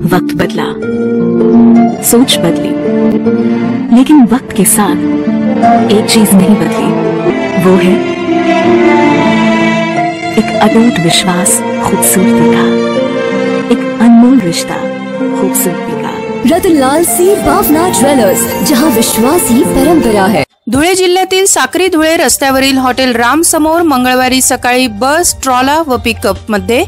वक्त बदला, सोच बदली, लेकिन वक्त के साथ एक चीज नहीं बदली, वो है एक अटूट विश्वास खूबसूरती का, एक अनमोल रिश्ता खूबसूरती का। रतनलाल सी भावना ज्वेलर्स, जहां विश्वास ही परंपरा है। धुळे जिल्ह्यातील साक्री धुळे रस्त्यावरील हॉटेल राम समोर मंगळवारी सकाळी बस, ट्रॉला व पिकअप मध्ये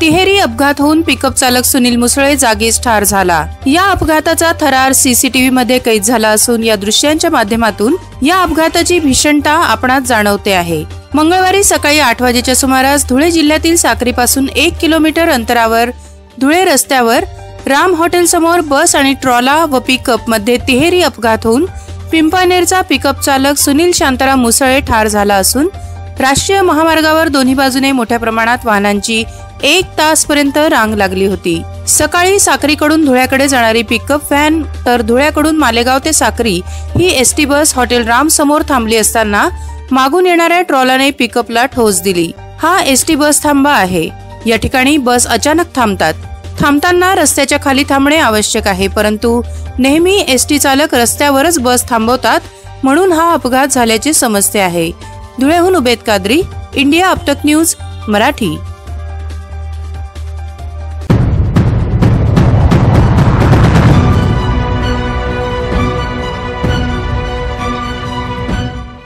तिहेरी अपघात होऊन पिकअप चालक सुनील मुसळे जागीच ठार झाला। या अपघाताचा थरार सीसीटीव्ही मध्ये कैद झाला असून या दृश्यांच्या माध्यमातून या अपघाताची भीषणता आपणात जाणवते आहे। मंगळवारी सकाळी 8 वाजेच्या सुमारास धुळे जिल्ह्यातील साक्रीपासून 1 किलोमीटर अंतरावर धुळे रस्त्यावर राम हॉटेल समोर बस आणि ट्रॉला व पिकअप मध्ये तिहेरी अपघात होऊन पिंपळनेरचा पिकअप चालक सुनील शांताराम मुसळे ठार झाला असून राष्ट्रीय महामार्गावर दोन्ही बाजूने मोठ्या प्रमाणात वाहनांची 1 तासपर्यंत रांग लागली होती। सकाळी साक्रीकडून धुळ्याकडे जाणारी पिकअप व्हॅन तर धुळ्याकडून मालेगाव ते साक्री ही एसटी बस हॉटेल राम समोर थांबली असताना मागून येणाऱ्या ट्रॉलाने पिकअपला ठोस दिली। हा एसटी बस थांबा आहे। या ठिकाणी बस अचानक थांबतात। थांबताना रस्त्याच्या खाली थांबणे आवश्यक आहे, परंतु नेहमी एसटी चालक रस्त्यावरच बस थांबवतात, म्हणून हा अपघात झाल्याचे समजते आहे। धुळ्याहून उबेद कादरी, इंडिया अपटक न्यूज मराठी।